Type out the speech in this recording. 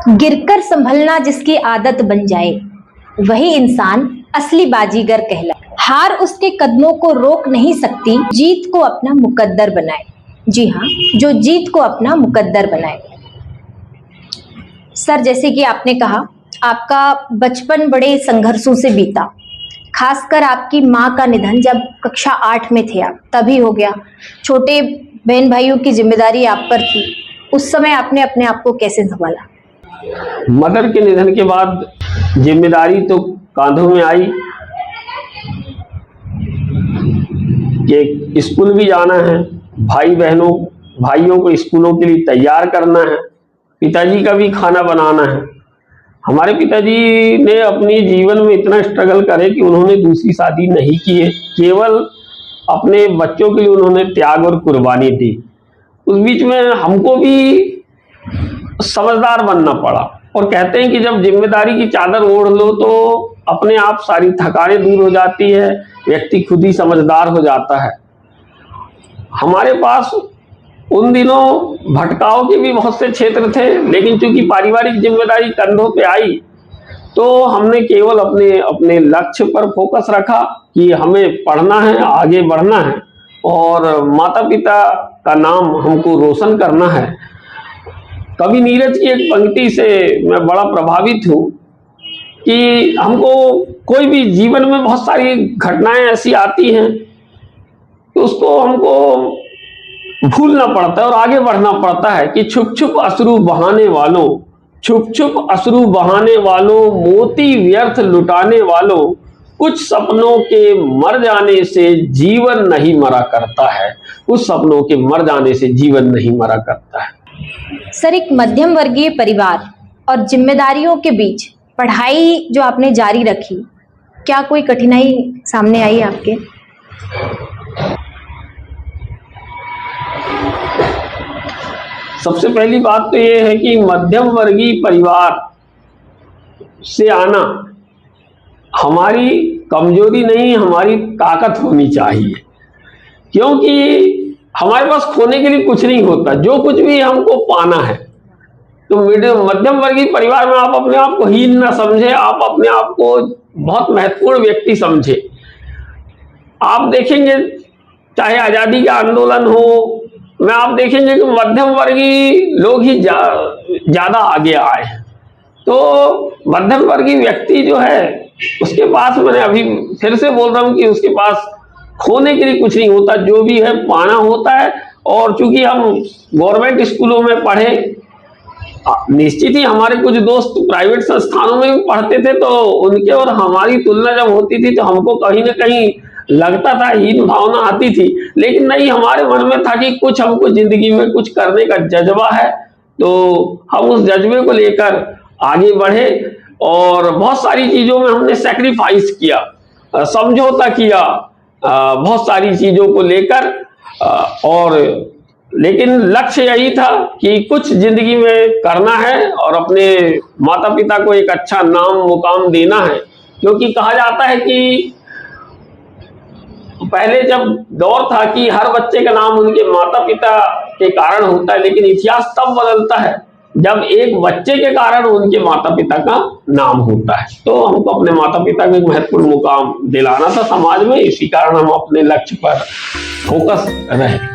गिरकर संभलना जिसकी आदत बन जाए, वही इंसान असली बाजीगर कहलाए। हार उसके कदमों को रोक नहीं सकती, जीत को अपना मुकद्दर बनाए। जी हाँ, जो जीत को अपना मुकद्दर बनाए। सर, जैसे कि आपने कहा, आपका बचपन बड़े संघर्षों से बीता। खासकर आपकी माँ का निधन जब कक्षा 8 में थे आप, तभी हो गया। छोटे बहन भाइयों की जिम्मेदारी आप पर थी। उस समय आपने अपने आप को कैसे संभाला? मदर के निधन के बाद जिम्मेदारी तो कांधों में आई कि स्कूल भी जाना है, भाइयों को स्कूलों के लिए तैयार करना है, पिताजी का भी खाना बनाना है। हमारे पिताजी ने अपनी जीवन में इतना स्ट्रगल करे कि उन्होंने दूसरी शादी नहीं की है, केवल अपने बच्चों के लिए उन्होंने त्याग और कुर्बानी दी। उस बीच में हमको भी समझदार बनना पड़ा, और कहते हैं कि जब जिम्मेदारी की चादर ओढ़ लो तो अपने आप सारी थकानें दूर हो जाती है, व्यक्ति खुद ही समझदार हो जाता है। हमारे पास उन दिनों भटकाव के भी बहुत से क्षेत्र थे, लेकिन चूंकि पारिवारिक जिम्मेदारी कंधों पे आई तो हमने केवल अपने लक्ष्य पर फोकस रखा कि हमें पढ़ना है, आगे बढ़ना है और माता पिता का नाम हमको रोशन करना है। कवि नीरज की एक पंक्ति से मैं बड़ा प्रभावित हूँ कि हमको कोई भी जीवन में बहुत सारी घटनाएं ऐसी आती हैं तो उसको हमको भूलना पड़ता है और आगे बढ़ना पड़ता है कि छुप छुप अश्रु बहाने वालों, मोती व्यर्थ लुटाने वालों, कुछ सपनों के मर जाने से जीवन नहीं मरा करता है, कुछ सपनों के मर जाने से जीवन नहीं मरा करता है। सर, एक मध्यम वर्गीय परिवार और जिम्मेदारियों के बीच पढ़ाई जो आपने जारी रखी, क्या कोई कठिनाई सामने आई आपके? सबसे पहली बात तो ये है कि मध्यम वर्गीय परिवार से आना हमारी कमजोरी नहीं, हमारी ताकत होनी चाहिए, क्योंकि हमारे पास खोने के लिए कुछ नहीं होता, जो कुछ भी हमको पाना है। तो मध्यम वर्गीय परिवार में आप अपने आप को हीन ना समझे, आप अपने आप को बहुत महत्वपूर्ण व्यक्ति समझे। आप देखेंगे चाहे आजादी का आंदोलन हो, में आप देखेंगे कि मध्यम वर्गीय लोग ही ज्यादा आगे आए हैं। तो मध्यम वर्गीय व्यक्ति जो है उसके पास, मैंने अभी फिर से बोल रहा हूं कि उसके पास खोने के लिए कुछ नहीं होता, जो भी है पाना होता है। और चूंकि हम गवर्नमेंट स्कूलों में पढ़े, निश्चित ही हमारे कुछ दोस्त प्राइवेट संस्थानों में भी पढ़ते थे, तो उनके और हमारी तुलना जब होती थी तो हमको कहीं ना कहीं लगता था, हीन भावना आती थी। लेकिन नहीं, हमारे मन में था कि कुछ हमको जिंदगी में कुछ करने का जज्बा है, तो हम उस जज्बे को लेकर आगे बढ़े और बहुत सारी चीजों में हमने सैक्रिफाइस किया, समझौता किया बहुत सारी चीजों को लेकर। और लेकिन लक्ष्य यही था कि कुछ जिंदगी में करना है और अपने माता पिता को एक अच्छा नाम मुकाम देना है। क्योंकि कहा जाता है कि पहले जब दौर था कि हर बच्चे का नाम उनके माता पिता के कारण होता है, लेकिन इतिहास तब बदलता है जब एक बच्चे के कारण उनके माता पिता का नाम होता है। तो हमको अपने माता पिता को एक महत्वपूर्ण मुकाम दिलाना था समाज में, इसी कारण हम अपने लक्ष्य पर फोकस रहे।